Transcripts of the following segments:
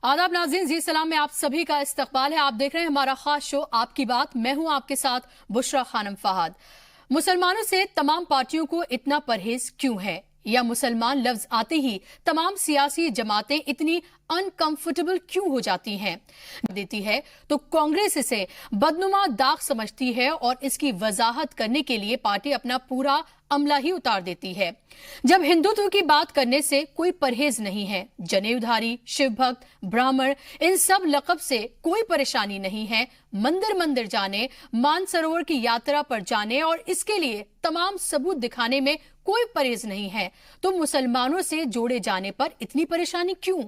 आदाब नाज़रीन, जी सलाम में आप सभी का इस्तकबाल है। आप देख रहे हैं हमारा खास शो आपकी बात। मैं हूं आपके साथ बुशरा खानम फहाद। मुसलमानों से तमाम पार्टियों को इतना परहेज क्यों है, या मुसलमान लफ्ज आते ही तमाम सियासी जमातें इतनी अनकंफर्टेबल क्यों हो जाती हैं देती है तो कांग्रेस इसे बदनुमा दाग समझती है और इसकी वजाहत करने के लिए पार्टी अपना पूरा अमला ही उतार देती है। जब हिंदुत्व की बात करने से कोई परहेज नहीं है, जनेऊधारी, शिव भक्त, ब्राह्मण, इन सब लक़ब से कोई परेशानी नहीं है। मंदिर मंदिर जाने, मानसरोवर की यात्रा पर जाने और इसके लिए तमाम सबूत दिखाने में कोई परहेज नहीं है, तो मुसलमानों से जोड़े जाने पर इतनी परेशानी क्यों?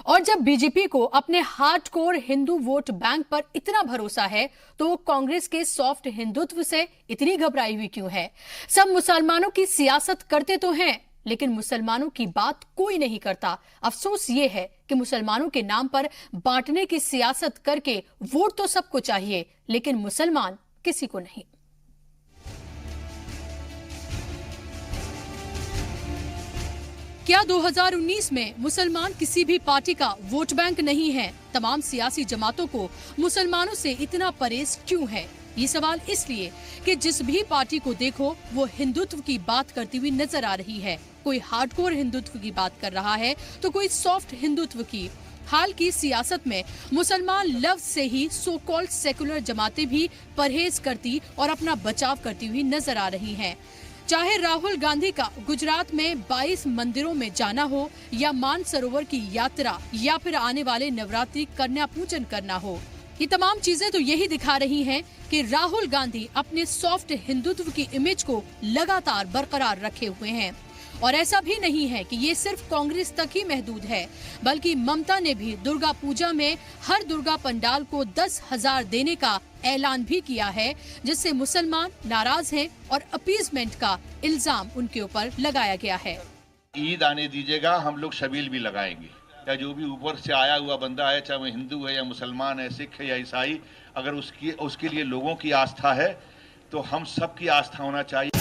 और जब बीजेपी को अपने हार्डकोर हिंदू वोट बैंक पर इतना भरोसा है, तो वो कांग्रेस के सॉफ्ट हिंदुत्व से इतनी घबराई हुई क्यों है? सब मुसलमानों की सियासत करते तो हैं, लेकिन मुसलमानों की बात कोई नहीं करता। अफसोस ये है कि मुसलमानों के नाम पर बांटने की सियासत करके वोट तो सबको चाहिए, लेकिन मुसलमान किसी को नहीं। क्या 2019 में मुसलमान किसी भी पार्टी का वोट बैंक नहीं है? तमाम सियासी जमातों को मुसलमानों से इतना परहेज क्यों है? ये सवाल इसलिए कि जिस भी पार्टी को देखो वो हिंदुत्व की बात करती हुई नजर आ रही है। कोई हार्डकोर हिंदुत्व की बात कर रहा है तो कोई सॉफ्ट हिंदुत्व की। हाल की सियासत में मुसलमान लफ्ज से ही सो कॉल्ड सेकुलर जमातें भी परहेज करती और अपना बचाव करती हुई नजर आ रही हैं। चाहे राहुल गांधी का गुजरात में 22 मंदिरों में जाना हो, या मानसरोवर की यात्रा, या फिर आने वाले नवरात्रि कन्या पूजन करना हो, ये तमाम चीजें तो यही दिखा रही हैं कि राहुल गांधी अपने सॉफ्ट हिंदुत्व की इमेज को लगातार बरकरार रखे हुए हैं। और ऐसा भी नहीं है कि ये सिर्फ कांग्रेस तक ही महदूद है, बल्कि ममता ने भी दुर्गा पूजा में हर दुर्गा पंडाल को 10,000 देने का ऐलान भी किया है, जिससे मुसलमान नाराज हैं और अपीजमेंट का इल्जाम उनके ऊपर लगाया गया है। ईद आने दीजिएगा, हम लोग शबील भी लगाएंगे, या जो भी ऊपर से आया हुआ बंदा है, चाहे वो हिंदू है या मुसलमान है, सिख है या ईसाई, अगर उसके लिए लोगों की आस्था है तो हम सबकी आस्था होना चाहिए।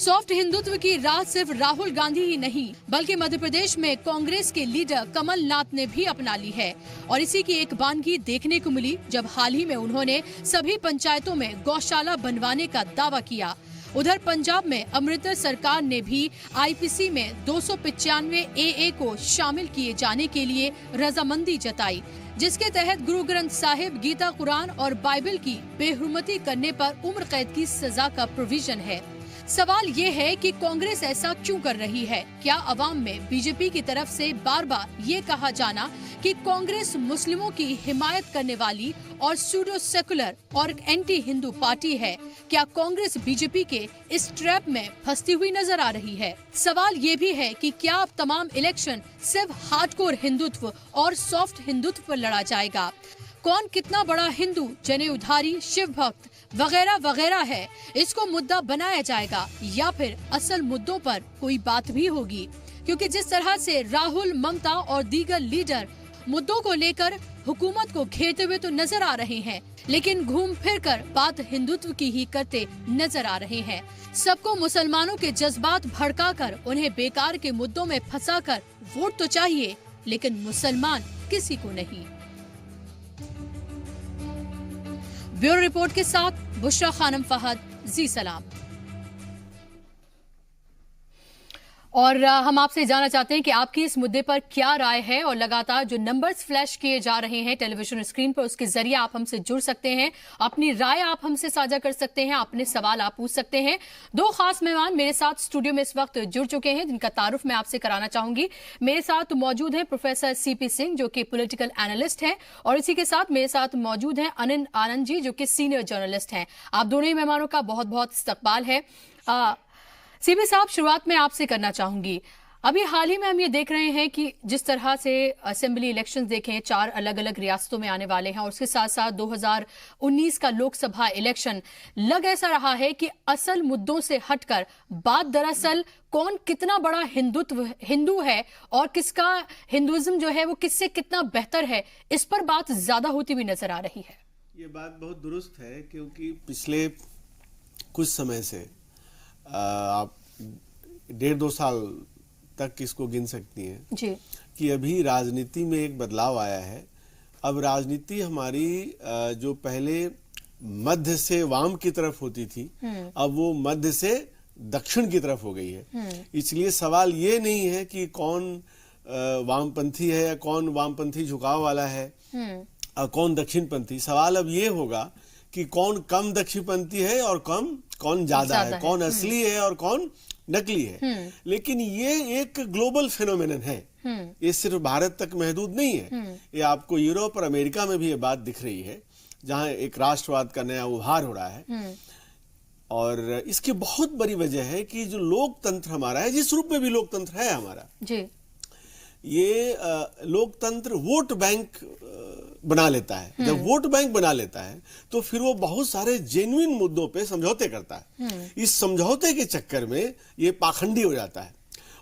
सॉफ्ट हिंदुत्व की राह सिर्फ राहुल गांधी ही नहीं, बल्कि मध्य प्रदेश में कांग्रेस के लीडर कमलनाथ ने भी अपना ली है। और इसी की एक बानगी देखने को मिली जब हाल ही में उन्होंने सभी पंचायतों में गौशाला बनवाने का दावा किया। उधर पंजाब में अमृतसर सरकार ने भी आईपीसी में 295 AA को शामिल किए जाने के लिए रजामंदी जताई, जिसके तहत गुरु ग्रंथ साहिब, गीता, कुरान और बाइबल की बेहुरमती करने पर उम्र कैद की सजा का प्रोविजन है। सवाल ये है कि कांग्रेस ऐसा क्यों कर रही है? क्या अवाम में बीजेपी की तरफ से बार बार ये कहा जाना कि कांग्रेस मुस्लिमों की हिमायत करने वाली और सूडो सेकुलर और एंटी हिंदू पार्टी है, क्या कांग्रेस बीजेपी के इस ट्रैप में फंसती हुई नजर आ रही है? सवाल ये भी है कि क्या अब तमाम इलेक्शन सिर्फ हार्डकोर हिंदुत्व और सॉफ्ट हिंदुत्व पर लड़ा जाएगा? कौन कितना बड़ा हिंदू, जनेऊधारी, शिव भक्त वगैरह वगैरह है, इसको मुद्दा बनाया जाएगा, या फिर असल मुद्दों पर कोई बात भी होगी? क्योंकि जिस तरह से राहुल, ममता और दीगर लीडर मुद्दों को लेकर हुकूमत को घेरते हुए तो नजर आ रहे हैं, लेकिन घूम फिर कर बात हिंदुत्व की ही करते नजर आ रहे हैं। सबको मुसलमानों के जज्बात भड़काकर उन्हें बेकार के मुद्दों में फंसाकर वोट तो चाहिए, लेकिन मुसलमान किसी को नहीं। ब्यूरो रिपोर्ट के साथ बुशरा खानम फहद, जी सलाम। और हम आपसे जानना चाहते हैं कि आपकी इस मुद्दे पर क्या राय है, और लगातार जो नंबर्स फ्लैश किए जा रहे हैं टेलीविजन स्क्रीन पर, उसके जरिए आप हमसे जुड़ सकते हैं, अपनी राय आप हमसे साझा कर सकते हैं, अपने सवाल आप पूछ सकते हैं। दो खास मेहमान मेरे साथ स्टूडियो में इस वक्त जुड़ चुके हैं, जिनका तारुफ मैं आपसे कराना चाहूंगी। मेरे साथ मौजूद हैं प्रोफेसर CP सिंह, जो कि पॉलिटिकल एनालिस्ट हैं, और इसी के साथ मेरे साथ मौजूद हैं अनिल आनंद जी, जो कि सीनियर जर्नलिस्ट हैं। आप दोनों ही मेहमानों का बहुत बहुत इस्तकबाल है। CP साहब, शुरुआत में आपसे करना चाहूंगी। अभी हाल ही में हम ये देख रहे हैं कि जिस तरह से असेंबली इलेक्शंस देखें, 4 अलग अलग रियासतों में आने वाले हैं, और उसके साथ साथ 2019 का लोकसभा इलेक्शन, लग ऐसा रहा है कि असल मुद्दों से हटकर बात दरअसल कौन कितना बड़ा हिंदू है और किसका हिंदुइज्म जो है वो किससे कितना बेहतर है, इस पर बात ज्यादा होती हुई नजर आ रही है। ये बात बहुत दुरुस्त है, क्योंकि पिछले कुछ समय से आप 1.5-2 साल तक इसको गिन सकती हैं जी। कि अभी राजनीति में एक बदलाव आया है। अब राजनीति हमारी जो पहले मध्य से वाम की तरफ होती थी, अब वो मध्य से दक्षिण की तरफ हो गई है। इसलिए सवाल ये नहीं है कि कौन वामपंथी है या कौन वामपंथी झुकाव वाला है और कौन दक्षिणपंथी। सवाल अब ये होगा कि कौन कम दक्षिणपंथी है और कौन ज्यादा है, कौन असली है और कौन नकली है। लेकिन ये एक ग्लोबल फिनोमेनन है, ये सिर्फ भारत तक महदूद नहीं है। ये आपको यूरोप और अमेरिका में भी ये बात दिख रही है, जहां एक राष्ट्रवाद का नया उभार हो रहा है। और इसकी बहुत बड़ी वजह है कि जो लोकतंत्र हमारा है, जिस रूप में भी लोकतंत्र है हमारा जी, ये लोकतंत्र वोट बैंक बना लेता है। जब वोट बैंक बना लेता है तो फिर वो बहुत सारे जेन्युइन मुद्दों पे समझौते करता है। इस समझौते के चक्कर में ये पाखंडी हो जाता है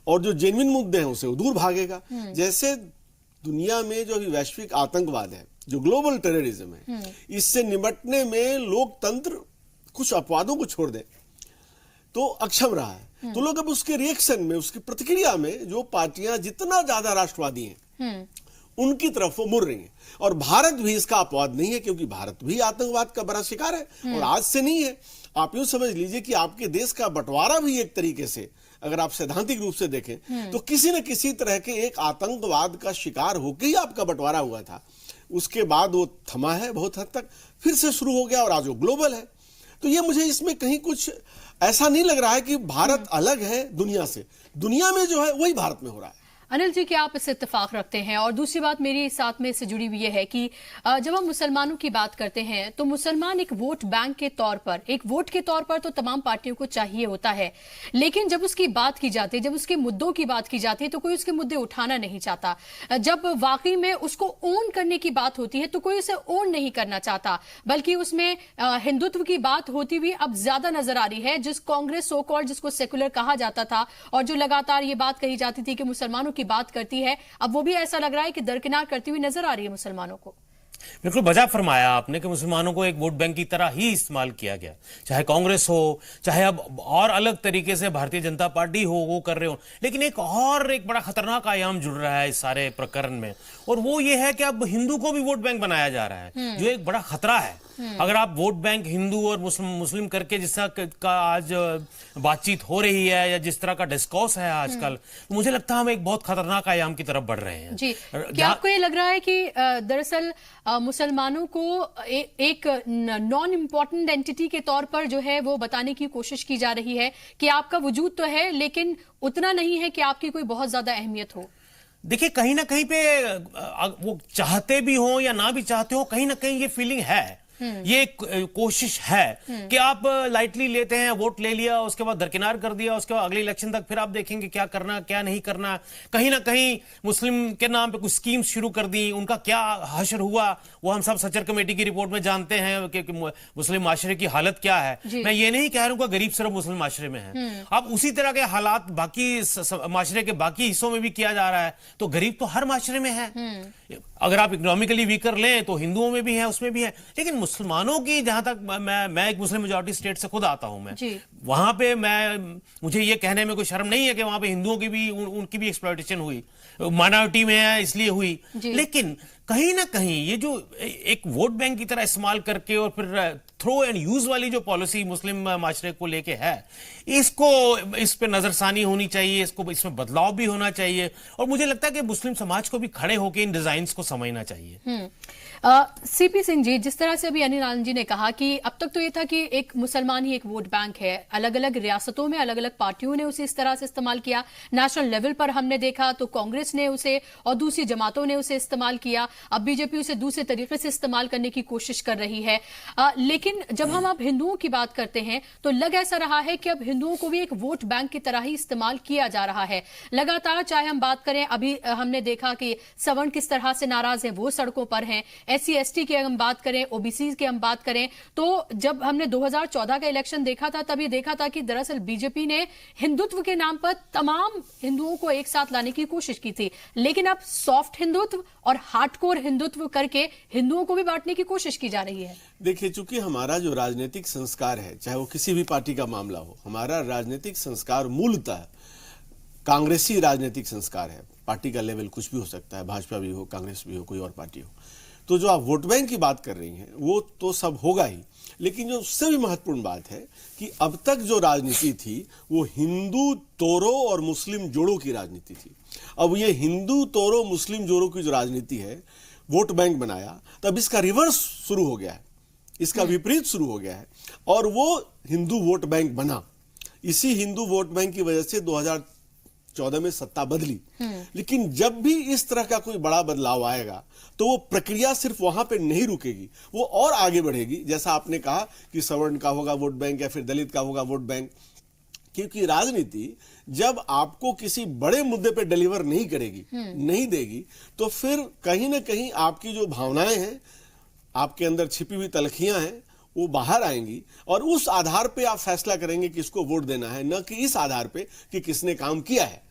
और जो जेन्युइन मुद्दे हैं उसे दूर भागेगा। जैसे दुनिया में जो अभी वैश्विक आतंकवाद है, जो ग्लोबल टेररिज्म है, इससे निपटने में लोकतंत्र कुछ अपवादों को छोड़ दे तो अक्षम रहा है। तो लोग अब उसके रिएक्शन में, उसकी प्रतिक्रिया में जो पार्टियां जितना ज्यादा राष्ट्रवादी हैं उनकी तरफ वो मुड़ रही हैं। और भारत भी इसका अपवाद नहीं है, क्योंकि भारत भी आतंकवाद का बड़ा शिकार है और आज से नहीं है। आप यूं समझ लीजिए कि आपके देश का बंटवारा भी एक तरीके से, अगर आप सैद्धांतिक रूप से देखें तो किसी न किसी तरह के एक आतंकवाद का शिकार होकर ही आपका बंटवारा हुआ था। उसके बाद वो थमा है, बहुत हद तक फिर से शुरू हो गया और आज वो ग्लोबल है। तो ये मुझे इसमें कहीं कुछ ऐसा नहीं लग रहा है कि भारत अलग है दुनिया से। दुनिया में जो है वही भारत में हो रहा है। अनिल जी, क्या आप इससे इत्तेफाक रखते हैं? और दूसरी बात मेरी साथ में इससे जुड़ी हुई ये है कि जब हम मुसलमानों की बात करते हैं तो मुसलमान एक वोट बैंक के तौर पर, एक वोट के तौर पर तो तमाम पार्टियों को चाहिए होता है, लेकिन जब उसकी बात की जाती है, जब उसके मुद्दों की बात की जाती है तो कोई उसके मुद्दे उठाना नहीं चाहता। जब वाकई में उसको ओन करने की बात होती है तो कोई उसे ओन नहीं करना चाहता, बल्कि उसमें हिंदुत्व की बात होती हुई अब ज्यादा नजर आ रही है। जिस कांग्रेस सो कॉल्ड, जिसको सेकुलर कहा जाता था और जो लगातार ये बात कही जाती थी कि मुसलमानों की बात करती है, अब वो भी ऐसा लग रहा है कि दरकिनार करती हुई नजर आ रही है मुसलमानों को। बिल्कुल बजा फरमाया आपने कि मुसलमानों को एक वोट बैंक की तरह ही इस्तेमाल किया गया, चाहे कांग्रेस हो, चाहे अब और अलग तरीके से भारतीय जनता पार्टी हो, वो कर रहे हो। लेकिन एक बड़ा खतरनाक आयाम जुड़ रहा है इस सारे प्रकरण में, और वो ये है कि अब हिंदू को भी वोट बैंक बनाया जा रहा है, जो एक बड़ा खतरा है। अगर आप वोट बैंक हिंदू और मुस्लिम करके जिस तरह का आज बातचीत हो रही है या जिस तरह का डिस्कोर्स है आजकल, तो मुझे लगता है हम एक बहुत खतरनाक आयाम की तरफ बढ़ रहे हैं जी। क्या आपको ये लग रहा है कि दरअसल मुसलमानों को एक नॉन इम्पोर्टेंट एंटिटी के तौर पर जो है वो बताने की कोशिश की जा रही है कि आपका वजूद तो है लेकिन उतना नहीं है कि आपकी कोई बहुत ज्यादा अहमियत हो? देखिए, कहीं ना कहीं पे वो चाहते भी हो या ना भी चाहते हो, कहीं ना कहीं ये फीलिंग है, ये कोशिश है कि आप लाइटली लेते हैं, वोट ले लिया, उसके बाद दरकिनार कर दिया, उसके बाद अगले इलेक्शन तक फिर आप देखेंगे क्या करना क्या नहीं करना। कहीं ना कहीं मुस्लिम के नाम पे कुछ स्कीम्स शुरू कर दी, उनका क्या हशर हुआ वो हम सब सचर कमेटी की रिपोर्ट में जानते हैं कि मुस्लिम माशरे की हालत क्या है। मैं ये नहीं कह रहा हूं कि गरीब सिर्फ मुस्लिम माशरे में है, अब उसी तरह के हालात बाकी माशरे के बाकी हिस्सों में भी किया जा रहा है, तो गरीब तो हर माशरे में है। अगर आप इकोनॉमिकली वीकर लें तो हिंदुओं में भी है, उसमें भी है। लेकिन मुसलमानों की, जहां तक मैं एक मुस्लिम मेजॉरिटी स्टेट से खुद आता हूं, मैं वहां पे मुझे ये कहने में कोई शर्म नहीं है कि वहां पे हिंदुओं की भी उनकी भी एक्सप्लॉयटेशन हुई, माइनॉरिटी में है इसलिए हुई। लेकिन कहीं ना कहीं ये जो एक वोट बैंक की तरह इस्तेमाल करके और फिर थ्रो एंड यूज वाली जो पॉलिसी मुस्लिम माशरे को लेके है, इस पे नजरसानी होनी चाहिए, इसमें बदलाव भी होना चाहिए, और मुझे लगता है कि मुस्लिम समाज को भी खड़े होकर इन डिजाइन्स को समझना चाहिए। सीपी सिंह जी, जिस तरह से अभी अनिल आनंद जी ने कहा कि अब तक तो ये था कि एक मुसलमान ही एक वोट बैंक है, अलग अलग रियासतों में अलग अलग पार्टियों ने उसे इस तरह से इस्तेमाल किया, नेशनल लेवल पर हमने देखा तो कांग्रेस ने उसे और दूसरी जमातों ने उसे इस्तेमाल किया, अब बीजेपी उसे दूसरे तरीके से इस्तेमाल करने की कोशिश कर रही है। लेकिन जब हम अब हिंदुओं की बात करते हैं तो लग ऐसा रहा है कि अब हिंदुओं को भी एक वोट बैंक की तरह ही इस्तेमाल किया जा रहा है लगातार। चाहे हम बात करें, अभी हमने देखा कि सवर्ण किस तरह से नाराज हैं, वो सड़कों पर हैं, SC ST की हम बात करें, OBC की हम बात करें, तो जब हमने 2014 का इलेक्शन देखा था तब ये देखा था कि दरअसल बीजेपी ने हिंदुत्व के नाम पर तमाम हिंदुओं को एक साथ लाने की कोशिश की थी, लेकिन अब सॉफ्ट हिंदुत्व और हार्डकोर हिंदुत्व करके हिंदुओं को भी बांटने की कोशिश की जा रही है। देखिए, चूंकि हमारा जो राजनीतिक संस्कार है, चाहे वो किसी भी पार्टी का मामला हो, हमारा राजनीतिक संस्कार मूलतः कांग्रेसी राजनीतिक संस्कार है। पार्टी का लेवल कुछ भी हो सकता है, भाजपा भी हो, कांग्रेस भी हो, कोई और पार्टी हो। तो जो आप वोट बैंक की बात कर रही हैं वो तो सब होगा ही, लेकिन जो उससे भी महत्वपूर्ण बात है कि अब तक जो राजनीति थी वो हिंदू तोड़ो और मुस्लिम जोड़ो की राजनीति थी। अब ये हिंदू तोड़ो मुस्लिम जोड़ो की जो राजनीति है, वोट बैंक बनाया, तब इसका रिवर्स शुरू हो गया है, इसका विपरीत शुरू हो गया है और वो हिंदू वोट बैंक बना। इसी हिंदू वोट बैंक की वजह से 2014 में सत्ता बदली। लेकिन जब भी इस तरह का कोई बड़ा बदलाव आएगा तो वो प्रक्रिया सिर्फ वहां पे नहीं रुकेगी, वो और आगे बढ़ेगी। जैसा आपने कहा कि सवर्ण का होगा वोट बैंक या फिर दलित का होगा वोट बैंक, क्योंकि राजनीति जब आपको किसी बड़े मुद्दे पे डिलीवर नहीं करेगी, नहीं देगी, तो फिर कहीं ना कहीं आपकी जो भावनाएं हैं, आपके अंदर छिपी हुई तलखियां हैं, वो बाहर आएंगी और उस आधार पे आप फैसला करेंगे किसको वोट देना है, न कि इस आधार पे कि किसने काम किया है।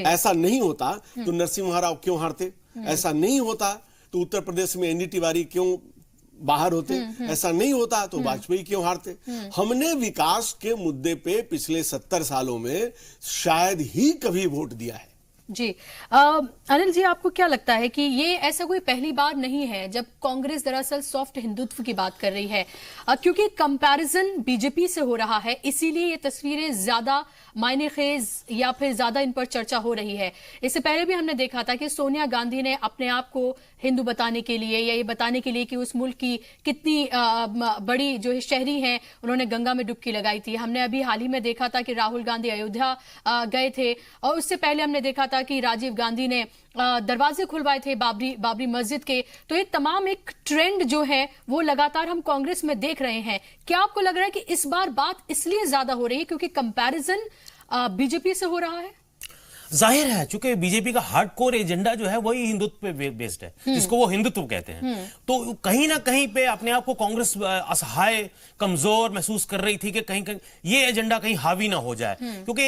ऐसा नहीं होता तो नरसिम्हा राव क्यों हारते, ऐसा नहीं होता तो उत्तर प्रदेश में एनडी तिवारी क्यों बाहर होते, ऐसा नहीं होता तो वाजपेयी क्यों हारते। हमने विकास के मुद्दे पे पिछले 70 सालों में शायद ही कभी वोट दिया है। जी अनिल जी, आपको क्या लगता है कि ये ऐसा कोई पहली बार नहीं है जब कांग्रेस दरअसल सॉफ्ट हिंदुत्व की बात कर रही है, क्योंकि कंपैरिजन बीजेपी से हो रहा है, इसीलिए ये तस्वीरें ज्यादा मायने खेज या फिर ज्यादा इन पर चर्चा हो रही है। इससे पहले भी हमने देखा था कि सोनिया गांधी ने अपने आप को हिंदू बताने के लिए या ये बताने के लिए कि उस मुल्क की कितनी बड़ी जो शहरी हैं, उन्होंने गंगा में डुबकी लगाई थी। हमने अभी हाल ही में देखा था कि राहुल गांधी अयोध्या गए थे और उससे पहले हमने देखा था कि राजीव गांधी ने दरवाजे खुलवाए थे बाबरी मस्जिद के। तो ये तमाम एक ट्रेंड जो है वो लगातार हम कांग्रेस में देख रहे हैं। क्या आपको लग रहा है कि इस बार बात इसलिए ज्यादा हो रही है क्योंकि कंपैरिजन बीजेपी से हो रहा है? जाहिर है, चूंकि बीजेपी का हार्डकोर एजेंडा जो है वही हिंदुत्व पे बेस्ड है, जिसको वो हिंदुत्व कहते हैं। तो कहीं ना कहीं पे अपने आप को कांग्रेस असहाय, कमजोर महसूस कर रही थी कि कहीं कहीं ये एजेंडा कहीं हावी ना हो जाए, क्योंकि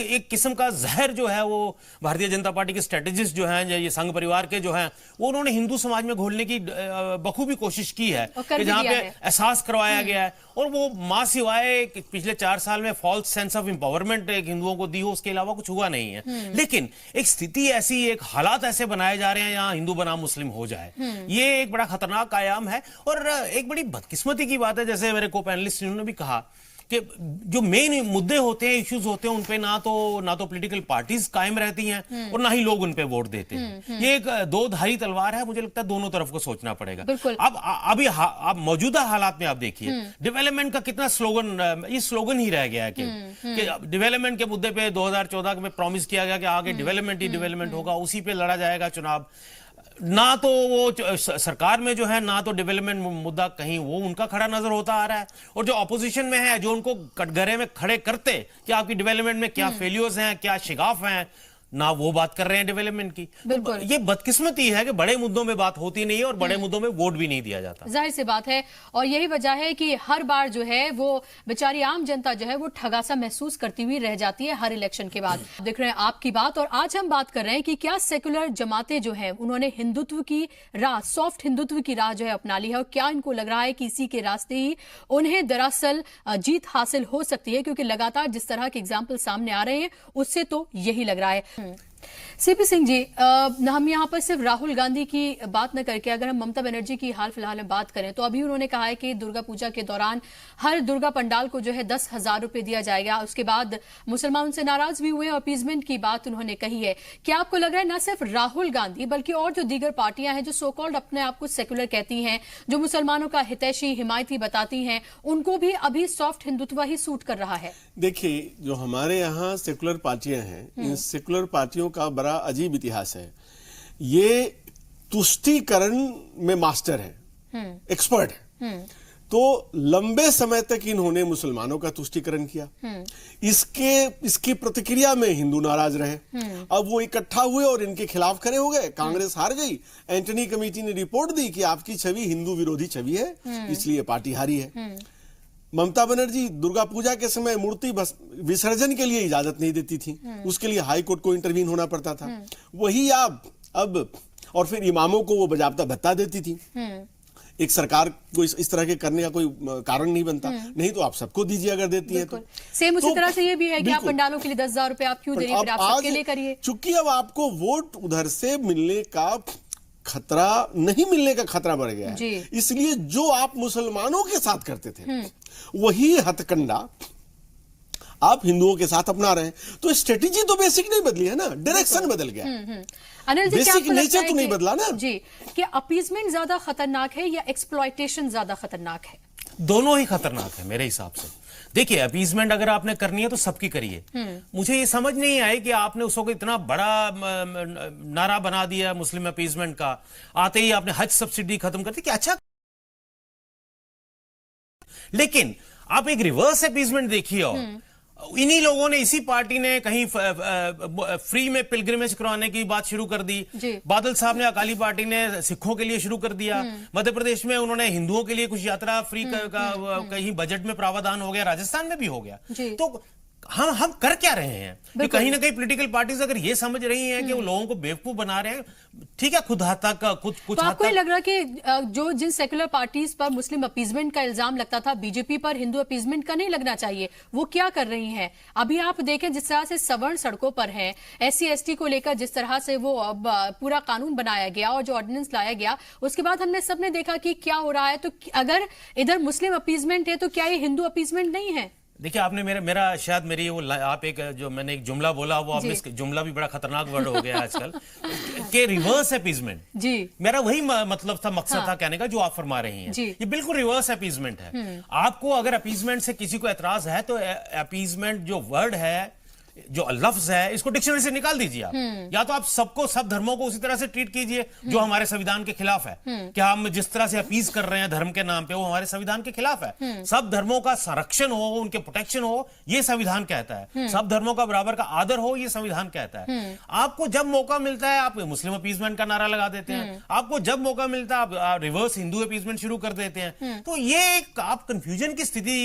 एक किस्म का जहर जो है वो भारतीय जनता पार्टी के स्ट्रेटेजिस्ट जो हैं, ये संघ परिवार के जो हैं, वो उन्होंने हिंदू समाज में घोलने की बखूबी कोशिश की है कि जहां पे एहसास करवाया गया है। और वो मां सिवाय पिछले 4 साल में फॉल्स सेंस ऑफ एम्पावरमेंट हिंदुओं को दी हो, उसके अलावा कुछ हुआ नहीं है। लेकिन एक स्थिति ऐसी, एक हालात ऐसे बनाए जा रहे हैं यहां हिंदू बनाम मुस्लिम हो जाए, ये एक बड़ा खतरनाक आयाम है। और एक बड़ी बदकिस्मती की बात है, जैसे मेरे को पैनलिस्ट ने भी कहा कि जो मेन मुद्दे होते हैं, इश्यूज होते हैं, उनपे ना तो पॉलिटिकल पार्टीज कायम रहती हैं और ना ही लोग उनपे वोट देते हैं। ये एक दो धारी तलवार है, मुझे लगता है दोनों तरफ को सोचना पड़ेगा। अब अभी आप मौजूदा हालात में आप देखिए, डेवलपमेंट का कितना स्लोगन, ये स्लोगन ही रह गया है कि डेवलपमेंट के मुद्दे पे 2014 में प्रॉमिस किया गया कि आगे डेवलपमेंट ही डेवलपमेंट होगा, उसी पे लड़ा जाएगा चुनाव। ना तो वो सरकार में जो है, ना तो डेवलपमेंट मुद्दा कहीं वो उनका खड़ा नजर होता आ रहा है। और जो ऑपोजिशन में है, जो उनको कटघरे में खड़े करते कि आपकी डेवलपमेंट में क्या फेलियर्स हैं, क्या शिगाफ हैं, ना वो बात कर रहे हैं डेवलपमेंट की। तो ये बदकिस्मती है कि बड़े मुद्दों में बात होती नहीं है और बड़े मुद्दों में वोट भी नहीं दिया जाता। जाहिर सी बात है, और यही वजह है कि हर बार जो है वो बेचारी आम जनता जो है वो ठगासा महसूस करती हुई रह जाती है हर इलेक्शन के बाद। देख रहे हैं आपकी बात, और आज हम बात कर रहे हैं कि क्या सेकुलर जमातें जो है उन्होंने हिंदुत्व की राह, सॉफ्ट हिंदुत्व की राह जो है अपना ली है, और क्या इनको लग रहा है कि इसी के रास्ते ही उन्हें दरअसल जीत हासिल हो सकती है, क्योंकि लगातार जिस तरह के एग्जाम्पल सामने आ रहे हैं उससे तो यही लग रहा है। सीपी सिंह जी, हम यहाँ पर सिर्फ राहुल गांधी की बात न करके अगर हम ममता बनर्जी की हाल फिलहाल में बात करें, तो अभी उन्होंने कहा है कि दुर्गा पूजा के दौरान हर दुर्गा पंडाल को जो है 10,000 रुपए दिया जाएगा। उसके बाद मुसलमान उनसे नाराज भी हुए और अपीजमेंट की बात उन्होंने कही है। क्या आपको लग रहा है न सिर्फ राहुल गांधी बल्कि और जो दीगर पार्टियां हैं जो सो कॉल्ड अपने आप को सेकुलर कहती हैं, जो मुसलमानों का हितैषी हिमायती बताती हैं, उनको भी अभी सॉफ्ट हिंदुत्व ही सूट कर रहा है? देखिए, जो हमारे यहाँ सेकुलर पार्टियां हैं, इन सेकुलर पार्टियों का बड़ा अजीब इतिहास है। ये तुष्टीकरण में मास्टर है, एक्सपर्ट है। तो लंबे समय तक इन्होंने मुसलमानों का तुष्टीकरण किया, इसकी प्रतिक्रिया में हिंदू नाराज रहे। अब वो इकट्ठा हुए और इनके खिलाफ खड़े हो गए, कांग्रेस हार गई। एंटनी कमेटी ने रिपोर्ट दी कि आपकी छवि हिंदू विरोधी छवि है, इसलिए पार्टी हारी है। ममता बनर्जी दुर्गा पूजा के समय मूर्ति विसर्जन के लिए इजाजत नहीं देती थी, उसके लिए हाई कोर्ट को इंटरवीन होना पड़ता था। वही आप अब, और फिर इमामों को वो बजाबता भत्ता देती थी। एक सरकार को इस तरह के करने का कोई कारण नहीं बनता। नहीं तो आप सबको दीजिए अगर देती है तो। सेम उसी तरह से ये भी है कि आप बिल्कुल। पंडालों के लिए 10,000 रुपए आप क्यों दे रही हैं, फिर आप सबके लिए करिए। चूंकि अब आपको वोट उधर से मिलने का खतरा, नहीं मिलने का खतरा बढ़ गया है, इसलिए जो आप मुसलमानों के साथ करते थे वही हथकंडा आप हिंदुओं के साथ अपना रहे हैं। तो स्ट्रेटेजी तो बेसिक नहीं बदली है ना, डायरेक्शन बदल गया। अनिल जी, बेसिक नेचर तो नहीं बदला ना जी, कि अपीजमेंट ज्यादा खतरनाक है या एक्सप्लॉयटेशन ज्यादा खतरनाक है? दोनों ही खतरनाक है मेरे हिसाब से। देखिए, अपीजमेंट अगर आपने करनी है तो सबकी करिए। मुझे ये समझ नहीं आई कि आपने उसको इतना बड़ा नारा बना दिया मुस्लिम अपीजमेंट का, आते ही आपने हज सब्सिडी खत्म कर दी कि अच्छा। लेकिन आप एक रिवर्स अपीजमेंट देखिए, और इन्हीं लोगों ने, इसी पार्टी ने कहीं फ्री में पिलग्रिमेज करवाने की बात शुरू कर दी। बादल साहब ने, अकाली पार्टी ने सिखों के लिए शुरू कर दिया। मध्य प्रदेश में उन्होंने हिंदुओं के लिए कुछ यात्रा फ्री का कहीं बजट में प्रावधान हो गया, राजस्थान में भी हो गया। तो हम कर क्या रहे हैं कि कहीं ना कहीं पॉलिटिकल पार्टीज अगर ये समझ रही हैं कि वो लोगों को बेवकूफ बना रहे हैं, ठीक है, खुद हद तक कुछ तो आपको नहीं लग रहा कि जो जिन सेकुलर पार्टीज पर मुस्लिम अपीजमेंट का इल्जाम लगता था, बीजेपी पर हिंदू अपीजमेंट का नहीं लगना चाहिए? वो क्या कर रही हैं? अभी आप देखें जिस तरह से सवर्ण सड़कों पर हैं, SC ST को लेकर जिस तरह से वो अब पूरा कानून बनाया गया और जो ऑर्डिनेंस लाया गया, उसके बाद हमने सबने देखा कि क्या हो रहा है। तो अगर इधर मुस्लिम अपीजमेंट है तो क्या ये हिंदू अपीजमेंट नहीं है? देखिए, आपने मेरा शायद मेरी वो आप एक जो मैंने एक जुमला बोला, वो आपने जुमला भी बड़ा खतरनाक वर्ड हो गया आजकल के रिवर्स अपीजमेंट। जी, मेरा वही मतलब था, मकसद था कहने का जो आप फरमा रही हैं। ये बिल्कुल रिवर्स अपीजमेंट है। आपको अगर अपीजमेंट से किसी को एतराज है तो अपीजमेंट जो वर्ड है, जो लफ्ज है, इसको डिक्शनरी से निकाल दीजिए आप। या तो आप सबको, सब धर्मों को उसी तरह से ट्रीट कीजिए जो हमारे संविधान के खिलाफ है। क्या हम जिस तरह से अपीज कर रहे हैं धर्म के नाम पे, वो हमारे संविधान के खिलाफ है। सब धर्मों का संरक्षण हो, उनके प्रोटेक्शन हो, ये संविधान कहता है। सब धर्मों का बराबर का आदर हो, ये संविधान कहता है। आपको जब मौका मिलता है आप मुस्लिम अपीजमेंट का नारा लगा देते हैं, आपको जब मौका मिलता है आप रिवर्स हिंदू अपीजमेंट शुरू कर देते हैं। तो ये आप कंफ्यूजन की स्थिति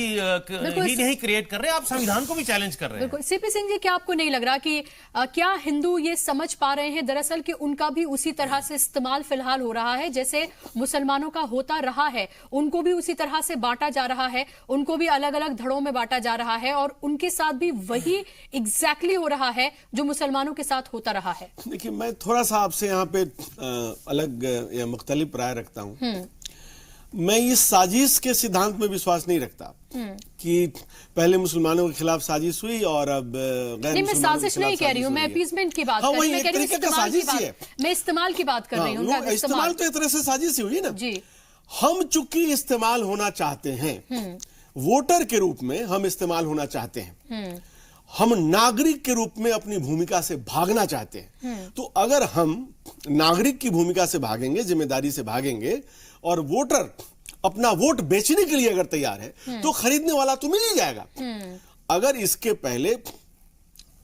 ही नहीं क्रिएट कर रहे, आप संविधान को भी चैलेंज कर रहे हैं। सीपी सिंह जी, क्या आपको नहीं लग रहा कि क्या हिंदू ये समझ पा रहे हैं दरअसल कि उनका भी उसी तरह से इस्तेमाल फिलहाल हो रहा है जैसे मुसलमानों का होता रहा है? उनको भी उसी तरह से बांटा जा रहा है, उनको भी अलग अलग धड़ों में बांटा जा रहा है और उनके साथ भी वही एग्जैक्टली हो रहा है जो मुसलमानों के साथ होता रहा है। देखिए, मैं थोड़ा सा आपसे यहाँ पे अलग या मुख्तलिफ राय रखता हूँ। मैं इस साजिश के सिद्धांत में विश्वास नहीं रखता कि पहले मुसलमानों के खिलाफ साजिश हुई और अब गैर नहीं, मैं साजिश नहीं कह रही हूँ, मैं अपीजमेंट की बात कर रही हूँ। मैं कह रही हूँ मैं इस्तेमाल की बात कर रही हूँ। इस्तेमाल तो एक तरह से साजिश ही हुई ना जी। हम चूंकि इस्तेमाल होना चाहते हैं, वोटर के रूप में हम इस्तेमाल होना चाहते हैं, हम नागरिक के रूप में अपनी भूमिका से भागना चाहते हैं। तो अगर हम नागरिक की भूमिका से भागेंगे, जिम्मेदारी से भागेंगे, और वोटर अपना वोट बेचने के लिए अगर तैयार है तो खरीदने वाला तो मिल ही जाएगा। अगर इसके पहले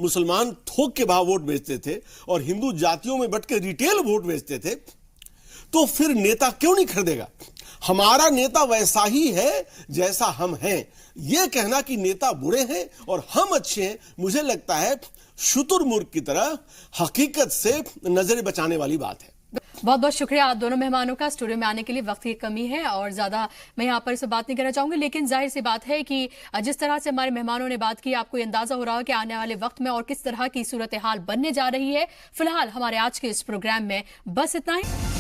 मुसलमान थोक के भाव वोट बेचते थे और हिंदू जातियों में बट के रिटेल वोट बेचते थे, तो फिर नेता क्यों नहीं खरीदेगा? हमारा नेता वैसा ही है जैसा हम हैं। यह कहना कि नेता बुरे हैं और हम अच्छे हैं, मुझे लगता है शुतुरमुर्ग की तरह हकीकत से नजरें बचाने वाली बात है। बहुत बहुत शुक्रिया आप दोनों मेहमानों का। स्टूडियो में आने के लिए वक्त की कमी है और ज्यादा मैं यहाँ पर इस बात नहीं करना चाहूंगी, लेकिन जाहिर सी बात है कि जिस तरह से हमारे मेहमानों ने बात की, आपको अंदाजा हो रहा है कि आने वाले वक्त में और किस तरह की सूरत हाल बनने जा रही है। फिलहाल हमारे आज के इस प्रोग्राम में बस इतना ही।